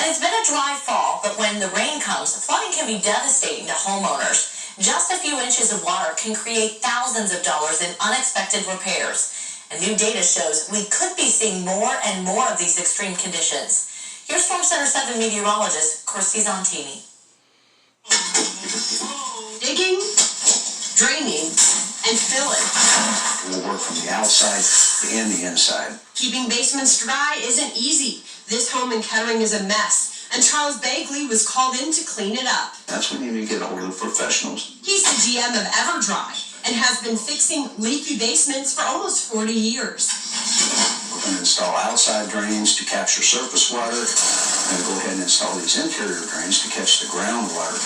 And it's been a dry fall, but when the rain comes, flooding can be devastating to homeowners. Just a few inches of water can create thousands of dollars in unexpected repairs. And new data shows we could be seeing more and more of these extreme conditions. Here's Storm Center 7 meteorologist Cheney. Digging, draining, and filling. We'll work from the outside and the inside. Keeping basements dry isn't easy. This home in Kettering is a mess, and Charles Bagley was called in to clean it up. That's when you need to get a hold of professionals. He's the GM of EverDry and has been fixing leaky basements for almost 40 years. We're going to install outside drains to capture surface water. We're going to go ahead and install these interior drains to catch the groundwater.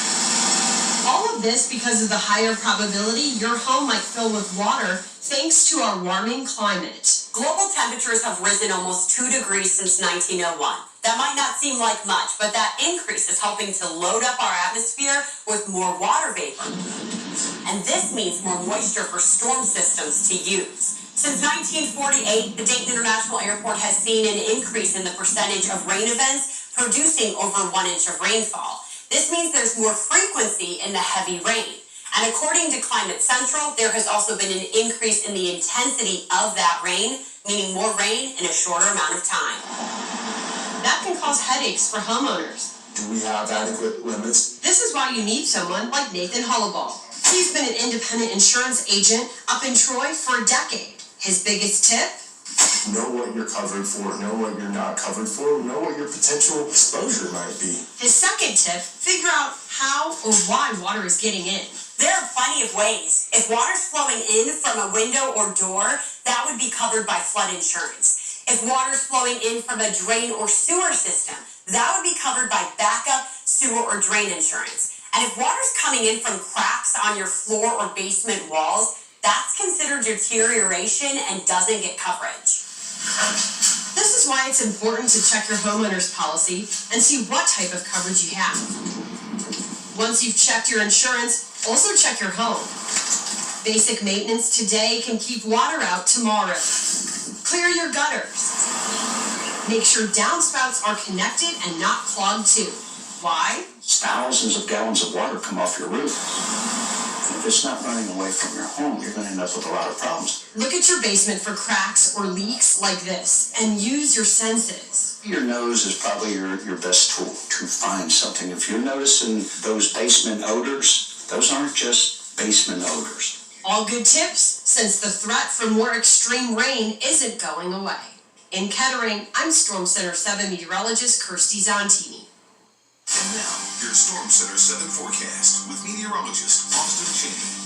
All of this because of the higher probability your home might fill with water thanks to our warming climate. Global temperatures have risen almost 2 degrees since 1901. That might not seem like much, but that increase is helping to load up our atmosphere with more water vapor. And this means more moisture for storm systems to use. Since 1948, the Dayton International Airport has seen an increase in the percentage of rain events producing over 1 inch of rainfall. This means there's more frequency in the heavy rain. And according to Climate Central, there has also been an increase in the intensity of that rain, meaning more rain in a shorter amount of time. That can cause headaches for homeowners. Do we have adequate limits? This is why you need someone like Nathan Hullaball. He's been an independent insurance agent up in Troy for a decade. His biggest tip? Know what you're covered for, know what you're not covered for, know what your potential exposure might be. His second tip, figure out how or why water is getting in. There are plenty of ways. If water's flowing in from a window or door, that would be covered by flood insurance. If water's flowing in from a drain or sewer system, that would be covered by backup sewer or drain insurance. And if water's coming in from cracks on your floor or basement walls, that's considered deterioration and doesn't get coverage. This is why it's important to check your homeowner's policy and see what type of coverage you have. Once you've checked your insurance, also check your home. Basic maintenance today can keep water out tomorrow. Clear your gutters. Make sure downspouts are connected and not clogged too. Why? Thousands of gallons of water come off your roof. And if it's not running away from your home, you're going to end up with a lot of problems. Look at your basement for cracks or leaks like this and use your senses. Your nose is probably your best tool to find something. If you're noticing those basement odors, those aren't just basement odors. All good tips since the threat for more extreme rain isn't going away. In Kettering, I'm Storm Center 7 meteorologist Cheney. And now, here's Storm Center 7 forecast with meteorologist Cheney.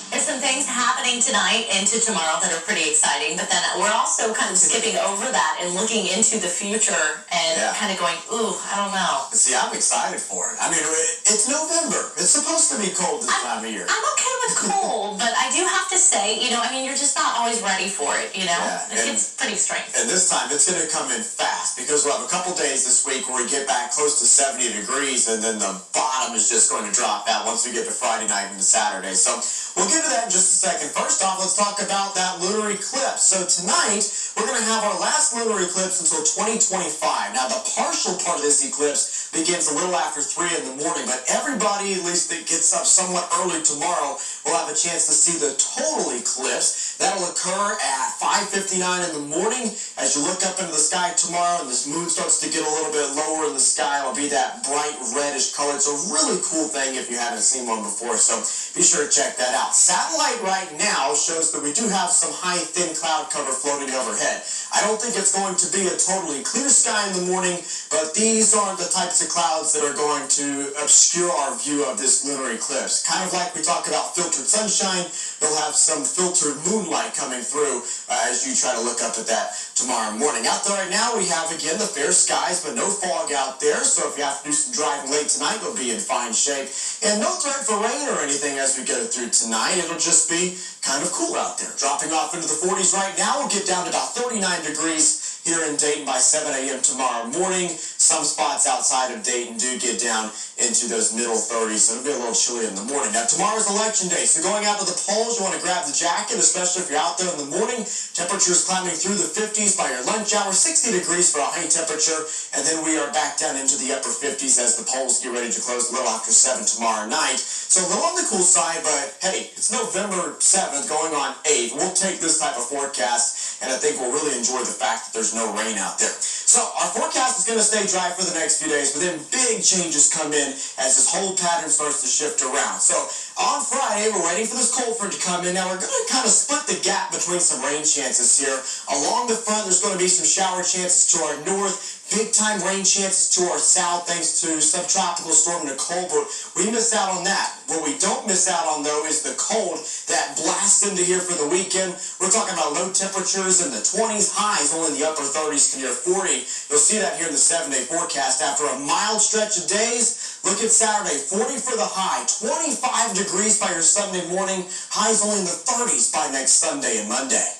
There's some things happening tonight into tomorrow that are pretty exciting, but then we're also kind of skipping over that and looking into the future and kind of going, ooh, I don't know. See, I'm excited for it. I mean, it's November. It's supposed to be cold this time of year. I'm okay with cold, but I do have to say, you're just not always ready for it, Yeah, It gets pretty extreme. And this time, it's going to come in fast because we'll have a couple days this week where we get back close to 70 degrees, and then the bottom is just going to drop out once we get to Friday night into Saturday. So we'll get to that in just a second. First off, let's talk about that lunar eclipse. So tonight, we're going to have our last lunar eclipse until 2025. Now, the partial part of this eclipse begins a little after 3 in the morning, but everybody, at least that gets up somewhat early tomorrow, will have a chance to see the total eclipse. That'll occur at 5:59 in the morning. As you look up into the sky tomorrow and this moon starts to get a little bit lower in the sky, it'll be that bright reddish color. It's a really cool thing if you haven't seen one before, so be sure to check that out. Satellite right now shows that we do have some high, thin cloud cover floating overhead. I don't think it's going to be a totally clear sky in the morning, but these aren't the types of clouds that are going to obscure our view of this lunar eclipse. Kind of like we talk about filtered sunshine, you'll have some filtered moonlight coming through as you try to look up at that tomorrow morning. Out there right now, we have, again, the fair skies, but no fog out there, so if you have to do some driving late tonight, you'll be in fine shape. And no threat for rain or anything as we go through tonight. It'll just be kind of cool out there. Dropping off into the 40s right now, we'll get down to about 39 degrees here in Dayton by 7 a.m. tomorrow morning. Some spots outside of Dayton do get down into those middle 30s, so it'll be a little chilly in the morning. Now, tomorrow's election day, so going out to the polls, you want to grab the jacket, especially if you're out there in the morning. Temperatures climbing through the 50s by your lunch hour, 60 degrees for a high temperature, and then we are back down into the upper 50s as the polls get ready to close a little after 7 tomorrow night. So a little on the cool side, but hey, it's November 7th going on 8th. We'll take this type of forecast, and I think we'll really enjoy the fact that there's no rain out there. So our forecast is going to stay dry for the next few days, but then big changes come in as this whole pattern starts to shift around. So on Friday, we're waiting for this cold front to come in. Now we're going to kind of split the gap between some rain chances here. Along the front, there's going to be some shower chances to our north. Big time rain chances to our south thanks to subtropical storm Nicole, but we miss out on that. What we don't miss out on, though, is the cold that blasts into here for the weekend. We're talking about low temperatures in the 20s, highs only in the upper 30s to near 40. You'll see that here in the 7-day forecast. After a mild stretch of days, look at Saturday, 40 for the high, 25 degrees by your Sunday morning, highs only in the 30s by next Sunday and Monday.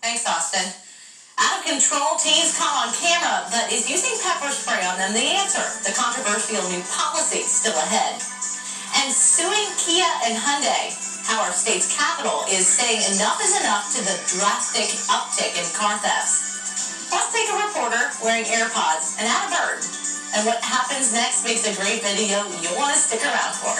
Thanks, Austin. Out of control teens caught on camera, but is using pepper spray on them the answer? The controversial new policy still ahead. And suing Kia and Hyundai, how our state's capital is saying enough is enough to the drastic uptick in car thefts. Plus, take a reporter wearing AirPods and add a bird. And what happens next makes a great video you'll want to stick around for.